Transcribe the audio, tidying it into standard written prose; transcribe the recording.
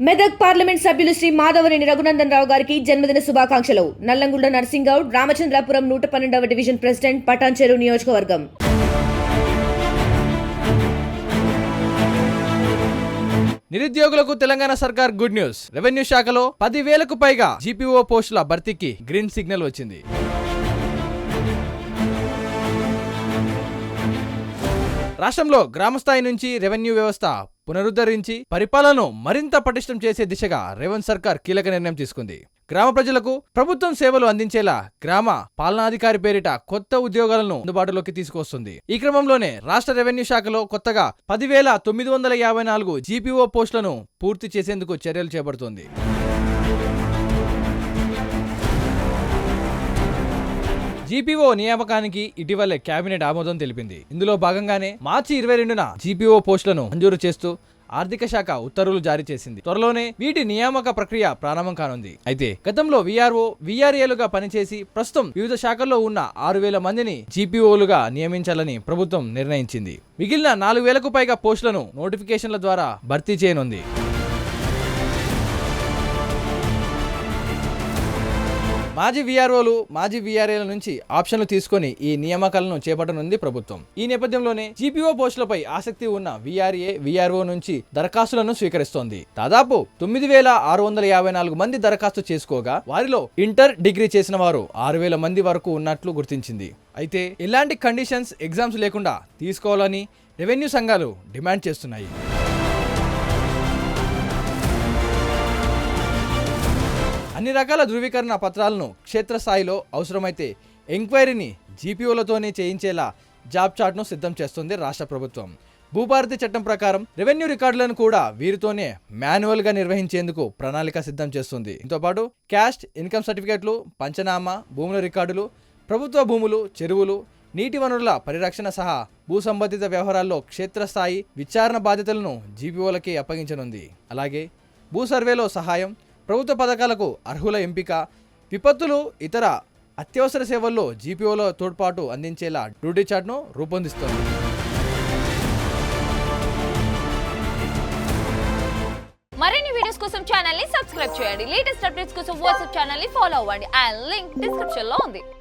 Medak parliament సభ్యులు శ్రీ మాధవనేని రఘునందన్ రావు గారికి జన్మదిన శుభాకాంక్షలు. నల్లంగుండ నర్సింగౌడ్, రామచంద్రాపురం 112వ డివిజన్ ప్రెసిడెంట్, పటాన్చెరు నియోజకవర్గం. నిరుద్యోగులకు తెలంగాణ సర్కార్ గుడ్ న్యూస్. రెవెన్యూ శాఖలో 10,000కు పైగా జీపీఓ పోస్టుల భర్తీకి గ్రీన్ సిగ్నల్ వచ్చింది. రాష్ట్రంలో గ్రామస్థాయి నుంచి రెవెన్యూ వ్యవస్థ పునరుద్ధరించి పరిపాలనను మరింత పటిష్టం చేసే దిశగా రేవంత్ సర్కార్ కీలక నిర్ణయం తీసుకుంది. గ్రామ ప్రజలకు ప్రభుత్వం సేవలు అందించేలా గ్రామ పాలనాధికారి పేరిట కొత్త ఉద్యోగాలను అందుబాటులోకి తీసుకొస్తుంది. ఈ క్రమంలోనే రాష్ట్ర రెవెన్యూ శాఖలో కొత్తగా 10,954 జీపీఓ పోస్టులను పూర్తి చేసేందుకు చర్యలు చేపడుతోంది. జీపీఓ నియామకానికి ఇటీవలే కేబినెట్ ఆమోదం తెలిపింది. ఇందులో భాగంగానే మార్చి 22న జీపీఓ పోస్టులను మంజూరు చేస్తూ ఆర్థిక శాఖ ఉత్తర్వులు జారీ చేసింది. త్వరలోనే వీటి నియామక ప్రక్రియ ప్రారంభం కానుంది. అయితే గతంలో వీఆర్ఓ, వీఆర్ఏలుగా పనిచేసి ప్రస్తుతం వివిధ శాఖల్లో ఉన్న 6,000 మందిని జీపీఓలుగా నియమించాలని ప్రభుత్వం నిర్ణయించింది. మిగిలిన 4,000కు పైగా పోస్టులను నోటిఫికేషన్ల ద్వారా భర్తీ చేయనుంది. మాజీ వీఆర్ఓలు, మాజీ వీఆర్ఏల నుంచి ఆప్షన్లు తీసుకుని ఈ నియామకాలను చేపట్టనుంది ప్రభుత్వం. ఈ నేపథ్యంలోనే జీపీఓ పోస్టులపై ఆసక్తి ఉన్న వీఆర్ఏ, వీఆర్ఓ నుంచి దరఖాస్తులను స్వీకరిస్తోంది. దాదాపు 9,654 మంది దరఖాస్తు చేసుకోగా వారిలో ఇంటర్, డిగ్రీ చేసిన వారు 6,000 మంది వరకు ఉన్నట్లు గుర్తించింది. అయితే ఎలాంటి కండిషన్స్, ఎగ్జామ్స్ లేకుండా తీసుకోవాలని రెవెన్యూ సంఘాలు డిమాండ్ చేస్తున్నాయి. అన్ని రకాల ధృవీకరణ పత్రాలను క్షేత్రస్థాయిలో అవసరమైతే ఎంక్వైరీని జీపీఓలతోనే చేయించేలా జాబ్ చార్ట్ను సిద్ధం చేస్తుంది రాష్ట్ర ప్రభుత్వం. భూభారతి చట్టం ప్రకారం రెవెన్యూ రికార్డులను కూడా వీరితోనే మాన్యువల్గా నిర్వహించేందుకు ప్రణాళిక సిద్ధం చేస్తుంది. దీంతోపాటు క్యాస్ట్, ఇన్కమ్ సర్టిఫికేట్లు, పంచనామా, భూముల రికార్డులు, ప్రభుత్వ భూములు, చెరువులు, నీటి వనరుల పరిరక్షణ సహా భూ సంబంధిత వ్యవహారాల్లో క్షేత్రస్థాయి విచారణ బాధ్యతలను జీపీఓలకే అప్పగించనుంది. అలాగే భూ సర్వేలో సహాయం, ప్రభుత్వ పథకాలకు అర్హుల ఎంపిక, విపత్తులు, ఇతర అత్యవసర సేవల్లో జీపీఓల తోడ్పాటు అందించేలా డ్యూటీ చార్ట్ను రూపొందిస్తోంది. మరిన్ని వీడియోస్ కోసం ఛానల్ ని సబ్స్క్రైబ్ చేయండి. లేటెస్ట్ అప్డేట్స్ కోసం వాట్సాప్ ఛానల్ ని ఫాలో అవ్వండి. ఆ లింక్ డిస్క్రిప్షన్ లో ఉంది.